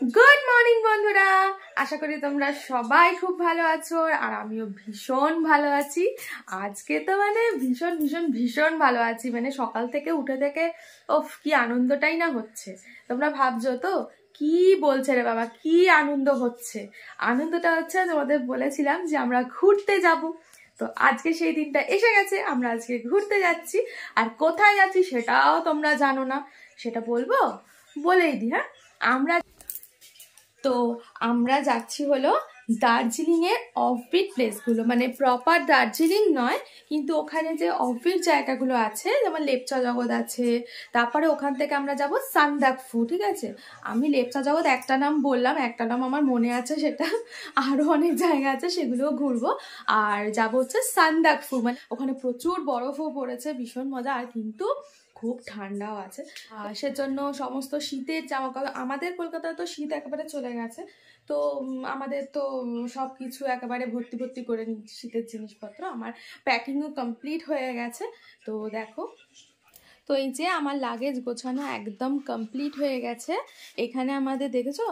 Good morning বন্ধুরা, আশা করি তোমরা সবাই খুব ভালো আছো আর আমিও ভীষণ ভালো আছি। আজকে তো ভীষণ ভীষণ ভীষণ ভালো আছি। সকাল থেকে উঠে থেকে কি আনন্দটাই না হচ্ছে। তোমরা ভাবছো তো কি বলছে রে বাবা, কি আনন্দ হচ্ছে। আনন্দটা হচ্ছে তোমাদের বলেছিলাম যে আমরা ঘুরতে যাব, তো আজকে সেই দিনটা এসে গেছে। আমরা আজকে ঘুরতে যাচ্ছি, আর কোথায় যাচ্ছি সেটাও তোমরা জানো না, সেটা বলেই দিই। হ্যাঁ, আমরা যাচ্ছি হলো দার্জিলিং এর অফবিট প্লেসগুলো, প্রপার দার্জিলিং নয়, কিন্তু ওখানে যে অফবিট জায়গাগুলো আছে, যেমন লেপচা জগৎ আছে, তারপরে ওখান থেকে আমরা যাব সান্দাকফু। ঠিক আছে, আমি লেপচা জগৎ একটা নাম বললাম, একটা নাম আমার মনে আছে, সেটা আরো অনেক জায়গা আছে, সেগুলোও ঘুরবো। আর যাবো হচ্ছে সান্দাকফু, ওখানে প্রচুর বরফও পড়েছে, ভীষণ মজা, আর কিন্তু খুব ঠান্ডাও আছে। সেজন্য সমস্ত শীতের জামা কাপড়, আমাদের কলকাতায় তো শীত একেবারে চলে গেছে, তো আমাদের তো সব কিছু একেবারে ভর্তি ভর্তি করে নিচ্ছি শীতের জিনিসপত্র। আমার প্যাকিংও কমপ্লিট হয়ে গেছে। তো দেখো, তো এই যে আমার লাগেজ গোছানো একদম কমপ্লিট হয়ে গেছে। এখানে আমাদের দেখেছো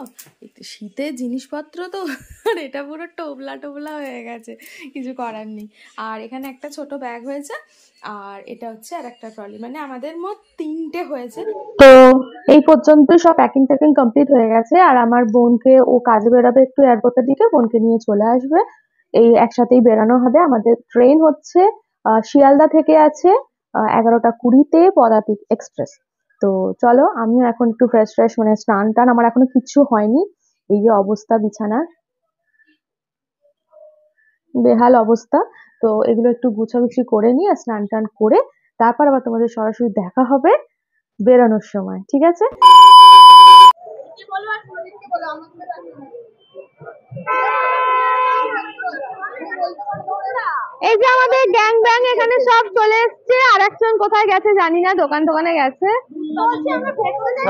শীতের জিনিসপত্র তো আর এটা পুরো টোবলা টোবলা হয়ে গেছে, কিছু করার নেই। আর এখানে একটা ছোট ব্যাগ হয়েছে, আর এটা হচ্ছে আর একটা ট্রলি, আমাদের মোট 3টে হয়েছে। তো এই পর্যন্ত সব প্যাকিং ট্যাকিং কমপ্লিট হয়ে গেছে। আর আমার বোনকে, ও কাজে বেরোবে একটু এয়ারপোর্টের দিকে, বোনকে নিয়ে চলে আসবে, এই একসাথেই বেরানো হবে। আমাদের ট্রেন হচ্ছে শিয়ালদা থেকে আছে 11টা 20-তে পদাতিক এক্সপ্রেস। তো চলো, আমিও এখন একটু ফ্রেশ ফ্রেশ, স্নান টান আমার এখনো কিচ্ছু হয়নি। এই যে অবস্থা বিছানার, বেহাল অবস্থা। তো এগুলো একটু গুছাগুছি করে নিয়ে স্নান টান করে তারপর আবার তোমাদের সরাসরি দেখা হবে বেরোনোর সময়। ঠিক আছে, এই যে আমাদের গ্যাং ব্যাং এখানে সব চলে এসছে। আর একজন কোথায় গেছে জানি না, দোকানে গেছে।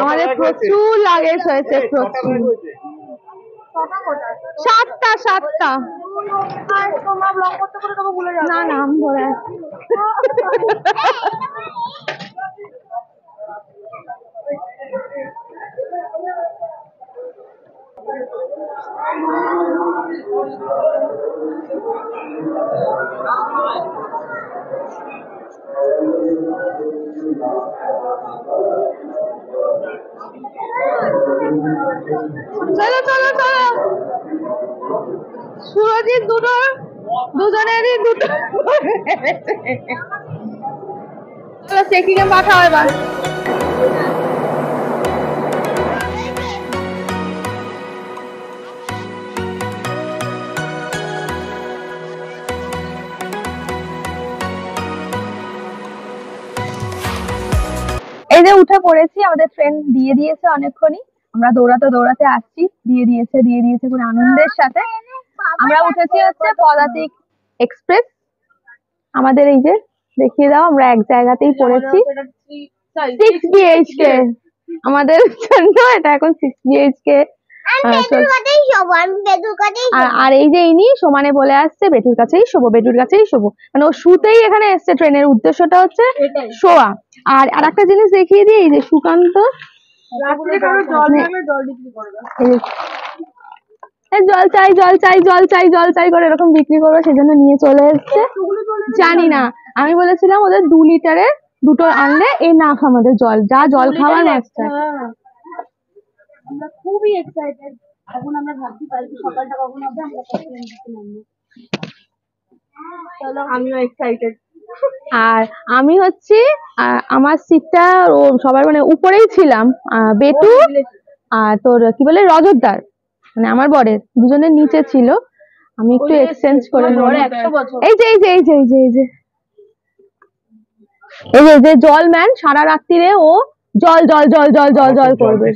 আমাদের প্রচুর লাগেজ হয়েছে, প্রচুর। 7টা না না, আমি ধরে চলো চলো চলো, সুরজিৎ দুজনেরই দুটো চেকিং এ পাঠাও এবার। এই যে উঠে পড়েছি, আমাদের ট্রেন দিয়ে দিয়েছে অনেকক্ষণই। আমরা দৌড়াতে আসছি, দিয়ে দিয়েছে পুরো আনন্দের সাথে। আমরা উঠেছি হচ্ছে পদাতিক এক্সপ্রেস। আমাদের এই যে দেখিয়ে দাও, আমরা এক জায়গাতেই পড়েছি, 6 BHK আমাদের জন্য। এটা এখন 6 BHK। আর এই যে ইনি সমানে বলে আসছে বেটুর কাছেই শোবো। ও শুতেই এখানে এসছে। ট্রেনের উদ্দেশ্যটা হচ্ছে শোয়া। আর একটা জিনিস দেখিয়ে দিই, এই যে সুকান্ত জল চাই করে এরকম বিক্রি করবে, সেজন্য নিয়ে চলে এসছে। জানি না, আমি বলেছিলাম ওদের 2 লিটারের দুটো আনলে এনাফ আমাদের জল, যা জল খাওয়ার একটা। আমরা খুবই এক্সাইটেড। এখন আমরা ভাবছি কালকে সকালটা কখন হবে, আমরা কখন নামবো। চলো, আমিও এক্সাইটেড। আর আমি হচ্ছে আমার সিটটা সবার উপরেই ছিলাম, বেটু আর তোর কি বলে রজতদার, আমার বরের দুজনের নিচে ছিল। আমি একটু এক্সচেঞ্জ করে এই যে জল ম্যান, সারা রাত্রিরে ও জল করবে,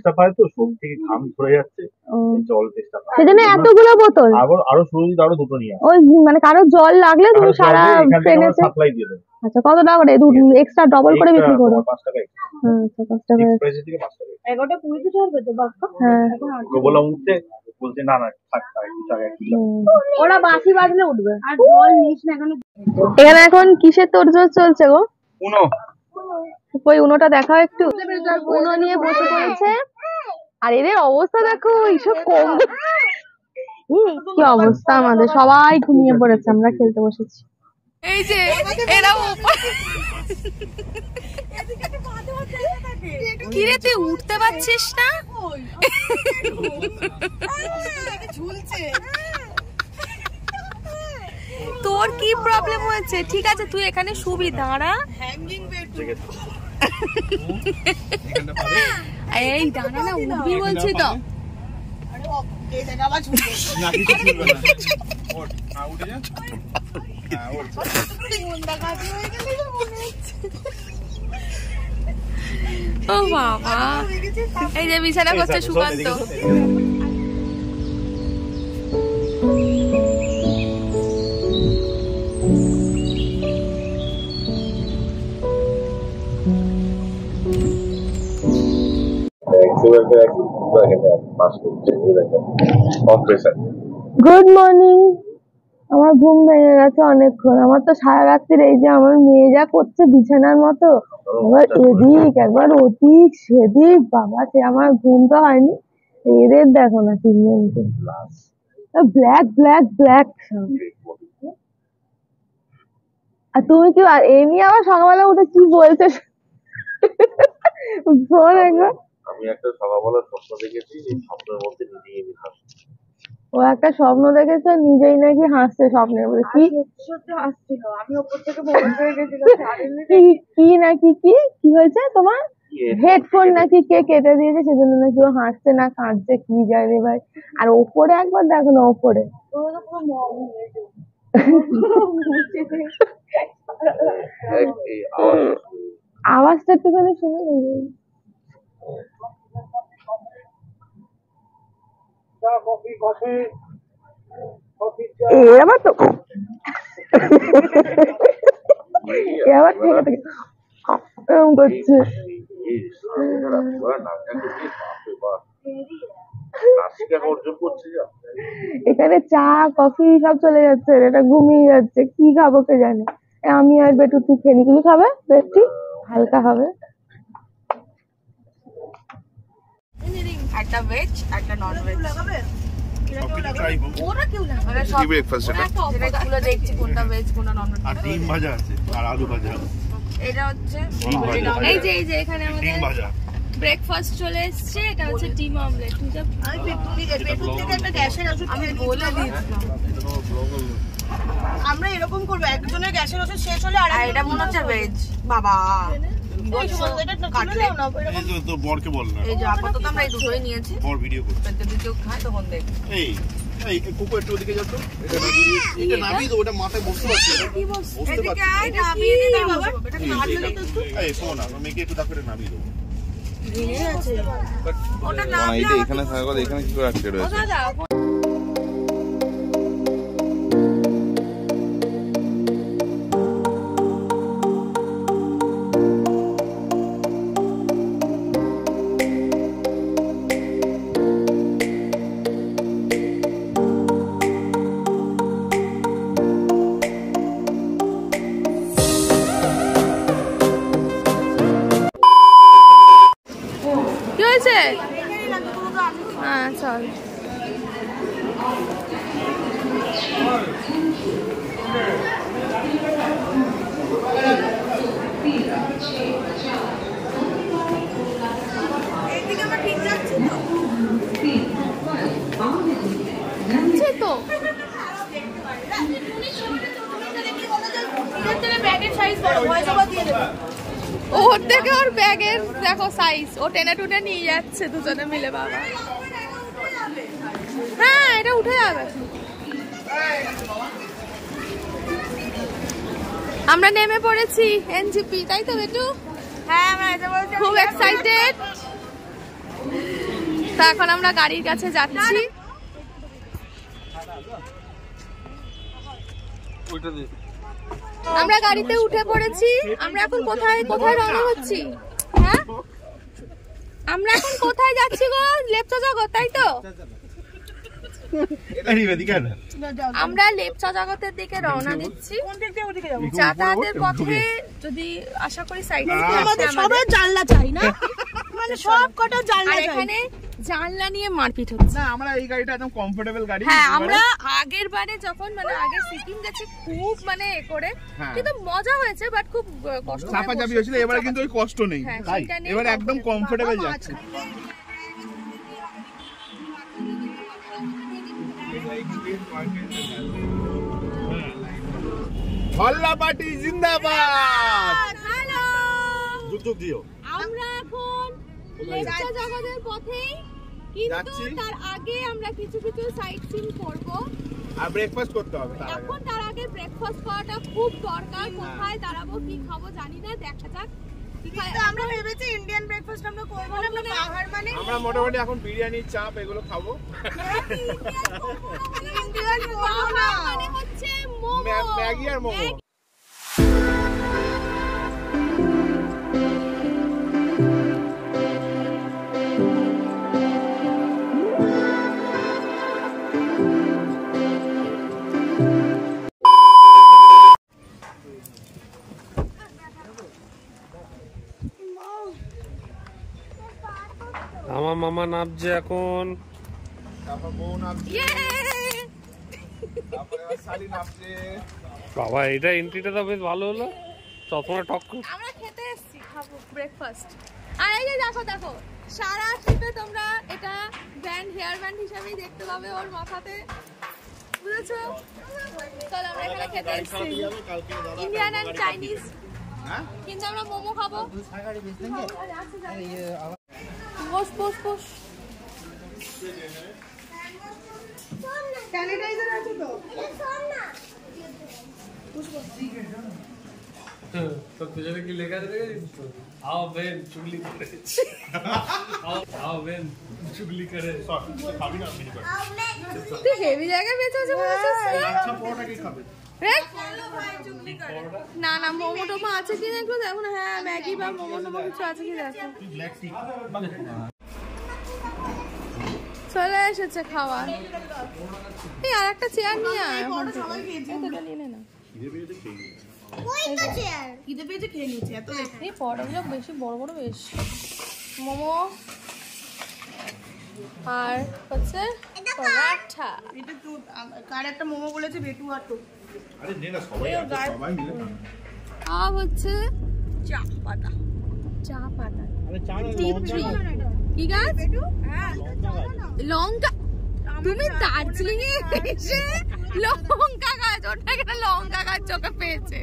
সেজন্য এতগুলো বোতল। ওই কারো জল লাগলে তুমি সারা ট্রেনে। আচ্ছা, কত টাকা করে? এক্সট্রা ডবল করে বিক্রি করো। আচ্ছা, 5 টাকা। 11টা 20 ছাড়বে তো বাক্কা। হ্যাঁ, বলছে না ওরা বাসি বাজলে উঠবে। আর জল নিস না এখানে এখন কিসের তোড়জোড় চলছে গো? উনো। ওই উনোটা দেখাও একটু। উনো নিয়ে বসে পড়েছে আর এদের অবস্থা দেখো, এইসব কম কি অবস্থা, আমাদের সবাই ঘুমিয়ে পড়েছে, আমরা খেলতে বসেছি। এই যে এরা কিরে তুই উঠতে পারছিস না? তোর কি প্রবলেম হয়েছে? ঠিক আছে তুই এখানে শুবি, দাঁড়া। এই দাঁড়া না, উঠবি বলছি তো। ও বাবা, এই যে বিছানা করছে সুকান্ত। Good morning. আমার ঘুম ভেঙে গেছে অনেকক্ষণ। আমার তো সারা রাত্রির এই যে আমার মেয়ে যা করছে বিছানার মতো, একবার এদিক একবার ওদিক সেদিক, বাবা সে আমার ঘুম তো হয়নি। এদের দেখো না তিনজনকে, ব্ল্যাক ব্ল্যাক ব্ল্যাক। আর তুমি কি এই নিয়ে আবার সকালবেলা উঠে কি বলছো? শোন একবার, আমি একটা সকালবেলা স্বপ্ন দেখেছি, এই স্বপ্নের মধ্যে নিজেই আমি হাসছি। ও একটা স্বপ্ন দেখেছে, নিজেই নাকি হাসছে স্বপ্নের মধ্যে। কি সত্যি হাসছিল, আমি ওপর থেকে ভয় পেয়ে গেছিলাম। কি নাকি কি কি হয়েছে তোমার? হেডফোন নাকি কে কেটে দিয়েছে, সেজন্য নাকি ও হাসছে না কাঁদছে কি জানি ভাই। আর ওপরে একবার দেখো না, ওপরে আওয়াজটা একটুখানি শুনে নেই। এবার তো এবার থেকে থেকে এরকম করছে। এখানে চা কফি সব চলে যাচ্ছে, এটা ঘুমিয়ে যাচ্ছে, কি খাবো কে জানে। আমি আর বেটুতি খেলি, তুমি খাবে? বেশি হালকা হবে। একটা ভেজ একটা নন ভেজ। দেখছি কোনটা ভেজ কোনটা নন ভেজ। আর ডিম ভাজা আছে আর আলু ভাজা। এটা হচ্ছে এই যে এখানে আমাদের ব্রেকফাস্ট চলে এসেছে, এটা হচ্ছে ডিম অমলেট। আমি বলে দিয়েছিলাম আমরা এরকম করবো, একজনের গ্যাসের ওষুধ শেষ হলে আর এটা মনে হচ্ছে ভেজ। বাবা বরকে বল না, এই যে আপাতত আমরা এই দুটোই নিয়েছি। বর ভিডিও করতে, যদি কেউ খায় তখন দেখ। এই এই কোকো একটু ওদিকে যাও তো, এটা নামিয়ে দাও, ওটা মাথায় বসতে পারছে না, বসতে পারছে না। আয় নামিয়ে দে না বাবা, এটা নামিয়ে দে তো একটু। এই শোন, আমি মেয়েকে একটু দাও করে নামিয়ে দাও। ভিড়ে আছে ওটা না, এইটা এখানে থাকা এখানে কি করে আটকে রয়েছে? দাদা হ্যাঁ চল। ওর থেকে ওর ব্যাগের দেখো সাইজ, ও টেনে টুটে নিয়ে যাচ্ছে দুজনে মিলে। বাবা হ্যাঁ এটা উঠে যাবে। আমরা নেমে পড়েছি এনজিপি, তাই তো বেটু? হ্যাঁ আমরা খুব এক্সাইটেড। তা এখন আমরা গাড়ির কাছে যাচ্ছি। আমরা গাড়িতে উঠে পড়েছি। আমরা এখন কোথায় কোথায় রওনা হচ্ছি? হ্যাঁ আমরা এখন কোথায় যাচ্ছি গো? লেপচা জগৎ, তাই তো? আমরা লেপচা জগতের দিকে রওনা দিচ্ছি। যাতায়াতের পথে যদি আশা করি সাইড সবাই জানলা চাই না, মানে সব কটা জানলা চাই। এখানে জানলা নিয়ে মারপিট হচ্ছে। না আমরা এই গাড়িটা একদম কমফোর্টেবল গাড়ি। হ্যাঁ আমরা আগের বারে যখন মানে আগে সিটিং গেছি খুব মানে করে, কিন্তু মজা হয়েছে বাট খুব কষ্ট চাপাচাপি হয়েছিল। এবারে কিন্তু ওই কষ্ট নেই, তাই এবারে একদম কমফোর্টেবল যাচ্ছে। হল্লা পার্টি জিন্দাবাদ। হ্যালো, যুগ দিও। আমরা এখন লেপচা জগতের পথেই, কিন্তু তার আগে আমরা কিছু কিছু সাইট সিন করব আর ব্রেকফাস্ট করতে হবে। এখন তার আগে ব্রেকফাস্ট করাটা খুব দরকার। কোথায় দাঁড়াবো কি খাবো জানি না, দেখা যাক। কিন্তু আমরা ভেবেছি ইন্ডিয়ান ব্রেকফাস্ট আমরা করব না, আমরা পাহাড় মানে আমরা মোটামুটি এখন বিরিয়ানি চাপ এগুলো খাবো। ইন্ডিয়ান করব না, মানে হচ্ছে মোমো, ম্যাগি আর মোমো। আমার মামা নামছে এখন। তারপর বউ নামছে, ইয়ে! তারপরে শালি নামছে। বাবা এটা এন্ট্রিটা তো বেশ ভালো হলো, সবসময় টক। আমরা খেতে এসেছি, খাবো ব্রেকফাস্ট। আর এই যে দেখো দেখো, সারা ট্রিপে তোমরা এটা ব্যান্ড, হেয়ার ব্যান্ড হিসাবেই দেখতে পাবে ওর মাথাতে, বুঝেছো? চলো আমরা এখানে খেতে এসেছি ইন্ডিয়ান অ্যান্ড চাইনিজ, কিন্তু আমরা মোমো খাবো। বস বস বস। স্যানিটাইজার আছে তো? তো তুঝে কি লেখা আছে आओ बहन चुगली करे आओ बहन चुगली करे খাবি না মিনি করে। তুই হেভি জায়গায় বেঁচে আছে বলেছিস। আচ্ছা পরোটা কি খাবে? না না, মোমো টোমো আছে কি দেখো দেখো না। হ্যাঁ ম্যাগি বা মোমো টোমো কিছু আছে কি দেখো। ব্ল্যাক টি। চলে এসেছে খাবার। এই আর একটা চেয়ার নিয়ে আয়, এটা নিয়ে নে না। খিদে পেয়েছে, খেয়ে নিয়েছি। এত এই পরোটাগুলো বেশি বড় বড় বেশ। মোমো আর হচ্ছে পরাঠা। এটা তো কার একটা মোমো বলেছে বেটু আর তো আরে নে না, সবাই আছে, সবাই মিলে না। আর হচ্ছে চা পাতা। চা পাতা, আরে চা টি ট্রি। কি গাছ? লঙ্কা। তুমি দার্জিলিং এ এসে লঙ্কা গাছ, ওটা একটা লঙ্কা গাছ চোখে পেয়েছে।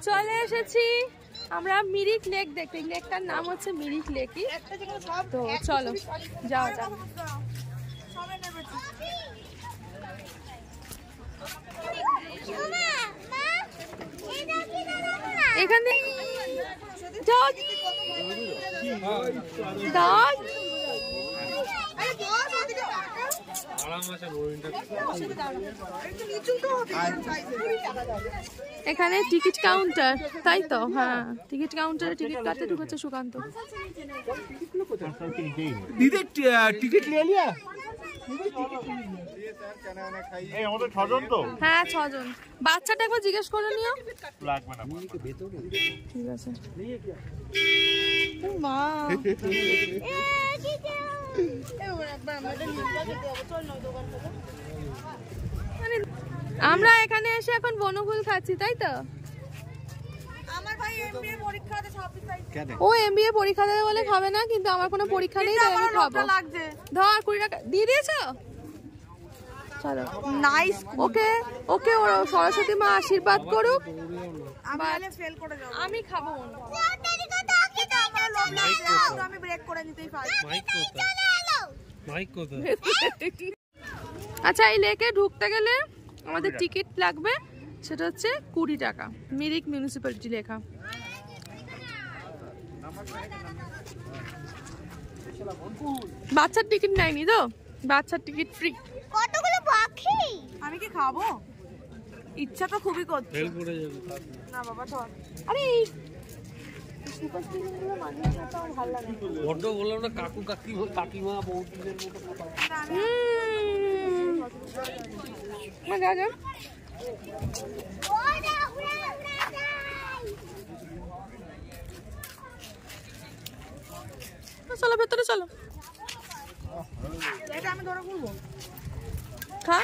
চলে এসেছি আমরা মিরিক লেক দেখতে। লেকটার নাম হচ্ছে মিরিক লেকই। তো চলো যাওয়া যাক। এখানে এখানে টিকিট কাউন্টার, তাই তো? হ্যাঁ টিকিট কাউন্টারে টিকিট কাটতে ঢুকেছে সুকান্ত। দিদি টিকিট নিয়ে লিয়া? এই আমাদের 6 জন তো। হ্যাঁ 6 জন। বাচ্চাটা একবার জিজ্ঞেস করে নিও। লাগবে না। ঠিক আছে। মা আমরা এখানে এসে এখন বনফুল খাচ্ছি, তাই তো? আমার ভাই এমবিএ পরীক্ষা আছে 26 তারিখে। ও এমবিএ পরীক্ষা দেবে বলে খাবে না, কিন্তু আমার কোনো পরীক্ষা নেই তাই আমি খাবো। লাগছে ধর 20 টাকা দিয়ে দিয়েছো। চলো নাইস। ওকে ওকে, ওর সরস্বতী মা আশীর্বাদ করুক। আমি তাহলে ফেল করে যাব। আমি খাবো না। আমি ব্রেক করে নিতেই পারি। মাইক কোথায়? আচ্ছা এই লেকে ঢুকতে গেলে আমাদের টিকিট লাগবে, সেটা হচ্ছে 20 টাকা। মিরিক মিউনিসিপ্যালিটি লেখা। বাচ্চার টিকিট নেয়নি তো? বাচ্চার টিকিট ফ্রি। কতগুলো পাখি। আমি কি খাবো? ইচ্ছা তো খুবই করছে। ফেল করে যাবে। না বাবা ধর। আরে বড্ড বললাম না কাকু কাকিমা বৌদিদের মতো কথা। চলো ভেতরে চলো। এটা আমি ধরে বলবো। খা,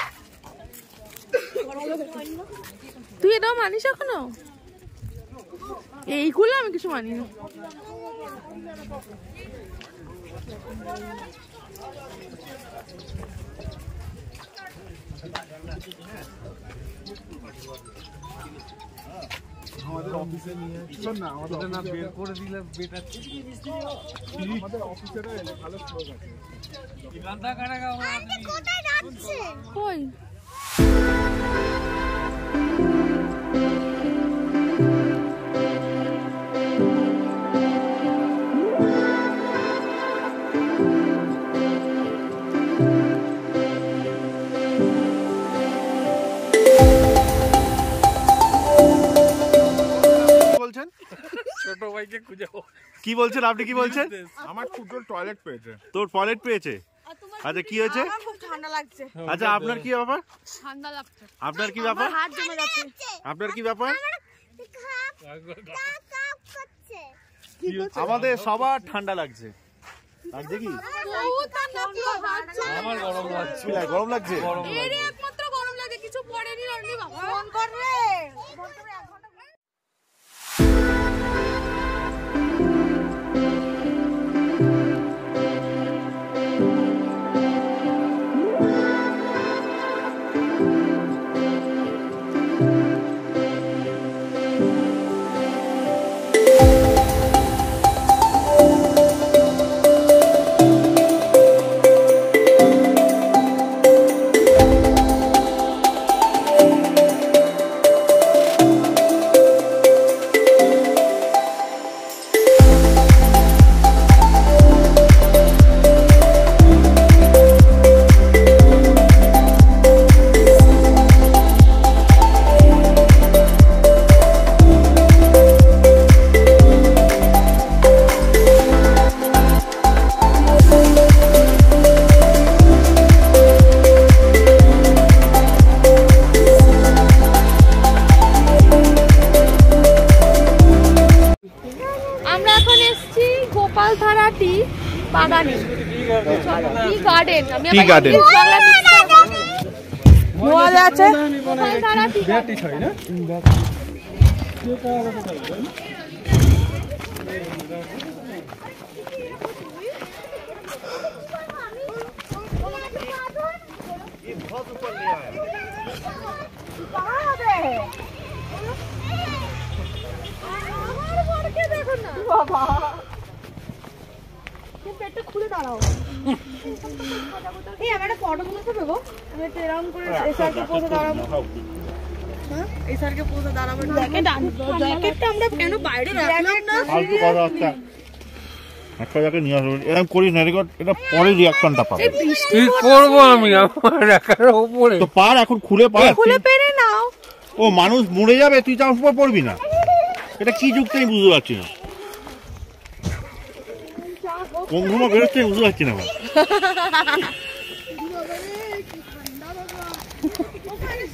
তুই এটাও মানিস এখনো? এইগুলো আমি কিছু মানি না। আমাদের অফিসে নিয়ে শোন না, আমাদের না বের করে দিলে বেটার। আমাদের অফিসের ভালো স্লোক আছে। গান্দা কাটাগা কোথায় যাচ্ছে? কই বলছেন ছোট ভাইকে খুঁজাও। কি বলছেন আপনি? কি বলছেন? আমার ক্ষুদ্র টয়লেট পেয়েছে। তোর টয়লেট পেয়েছে? আচ্ছা কি হয়েছে? আমার খুব ঠান্ডা লাগছে। আচ্ছা আপনার কি ব্যাপার? ঠান্ডা লাগছে। আপনার কি ব্যাপার? হাত জমে যাচ্ছে। আপনার কি ব্যাপার? করছে? আমাদের সবার ঠান্ডা লাগছে। লাগছে কি? বহুত ঠান্ডা, পুরো হাত জমে। আমার গরম লাগছে। কি লাগে? গরম লাগছে? গরম এর লাগছে। একমাত্র গরম লাগে, কিছু পড়েনি রনি বাবা। ফোন করবে। ফোন করবে 1 ঘন্টা পরে। আমরা এখন এসেছি গোপালধারা টি বাগানে, টি গার্ডেন। আমি টি গার্ডেন। মোয়ালে আছে। Gopaldhara tea garden. খুলে দাঁড়াও। এই আমার একটা ফটো তুলতে দেবো। আমি একটা এরকম করে এই স্যারকে পোজে দাঁড়াবো। হ্যাঁ এই স্যারকে পোজে দাঁড়াবো। জ্যাকেটটা আমরা কেন বাইরে রাখলাম না? ফালতু কথা হচ্ছে। একটা জায়গায় নিয়ে আসবো। এরকম করিস না, এটা পরে রিয়াকশনটা পাবে। কি করবো আমি? আমার একার উপরে তো পার এখন খুলে পার। খুলে পেরে নাও। ও মানুষ মরে যাবে, তুই তার উপর পড়বি না? এটা কি যুক্তি আমি বুঝতে পারছি না। কোন ঘুমা বেরোচ্ছে আমি বুঝতে পারছি না।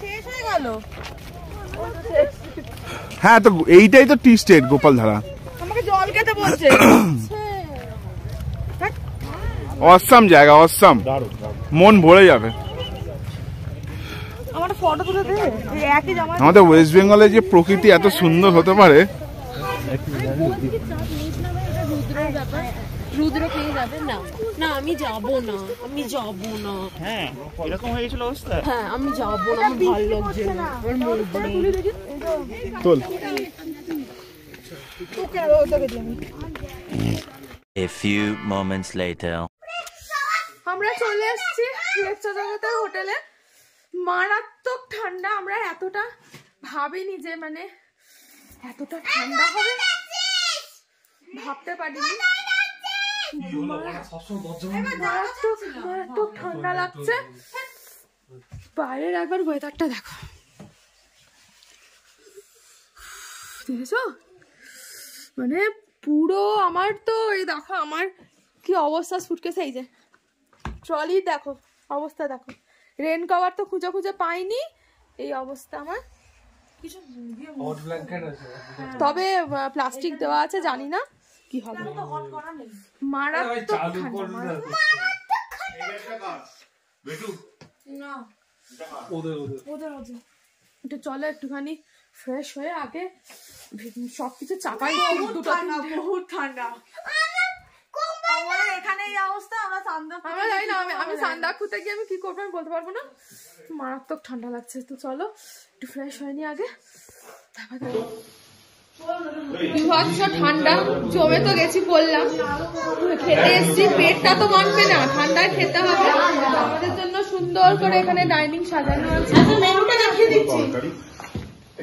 শেষ হয়ে গেল। হ্যাঁ তো এইটাই তো টি স্টেট গোপালধারা। আমাকে জল খেতে বলছে। অসাম জায়গা, অসাম, মন ভরে যাবে। আমার ফটো তুলে দে। এই একই জামা। আমাদের ওয়েস্ট বেঙ্গলে যে প্রকৃতি এত সুন্দর হতে পারে। রুদ্র পেয়ে যাবে না। না আমি যাব না, আমি যাব না। হ্যাঁ এরকম হয়ে গেছিল অবস্থা। হ্যাঁ আমি যাব না, আমার ভালো লাগছে না। আমার মুড নেই। তোল। A few moments later. আমরা চলে এসেছি লেপচা জগতের হোটেলে। মারাত্মক ঠান্ডা। আমরা এতটা ভাবিনি যে মানে এতটা ঠান্ডা হবে, ভাবতে পারিনি। মারাত্মক ঠান্ডা লাগছে। বাইরের একবার ওয়েদারটা দেখো, দেখেছো? মানে পুরো আমার তো এই দেখো আমার কি অবস্থা, সুটকেসে এই যে ট্রলি দেখো অবস্থা, দেখো রেন কভার তো খুঁজে খুঁজে পাইনি, এই অবস্থা আমার। হট ব্ল্যাঙ্কেট আছে তবে প্লাস্টিক দেওয়া আছে, জানি না কি হবে। মারাত্মক চালু করে ঠান্ডা, না ওদের ওদের ওদের একটু চলো একটুখানি ফ্রেশ হয়ে আগে সবকিছু চাপাই। বহুত ঠান্ডা আমাদের এখানে এই অবস্থা। আমরা আমরা জানি না, আমি সান্দাকফুতে গিয়ে আমি কি করবো আমি বলতে পারবো না, মারাত্মক ঠান্ডা লাগছে। তো চলো একটু ফ্রেশ হয়নি আগে, ঠান্ডা জমে তো গেছি বললাম, খেতে এসছি, পেটটা তো মানবে না, ঠান্ডায় খেতে হবে। আমাদের জন্য সুন্দর করে এখানে ডাইনিং সাজানো আছে। মেনুটা দেখিয়ে দিচ্ছি।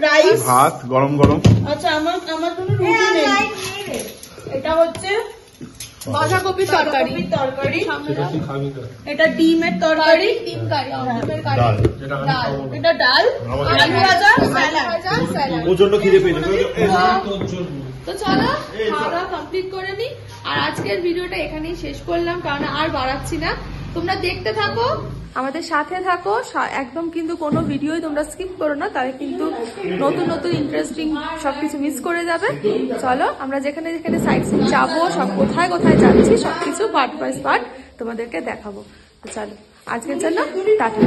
রাইস, ভাত গরম গরম। আচ্ছা আমার জন্য রুটি নেই। এটা হচ্ছে বাঁধাকপির তরকারি, এটা ডিমের তরকারি, ডিম কারি, ডিমের কারি, ডাল, এটা ডাল, আলু ভাজা, স্যালাড। প্রচন্ড খিদে পেয়েছে। তো চলো খাওয়া দাওয়া কমপ্লিট করে নি, আর আজকের ভিডিওটা এখানেই শেষ করলাম, কারণ আর বাড়াচ্ছি না। তোমরা দেখতে থাকো, আমাদের সাথে থাকো একদম, কিন্তু কোনো ভিডিওই তোমরা স্কিপ করো না, তাহলে কিন্তু নতুন নতুন ইন্টারেস্টিং সবকিছু মিস করে যাবে। চলো আমরা যেখানে যেখানে সাইট সিন যাবো, সব কোথায় কোথায় যাচ্ছি সবকিছু পার্ট বাই পার্ট তোমাদেরকে দেখাবো। তো চলো আজকের জন্য টাটা।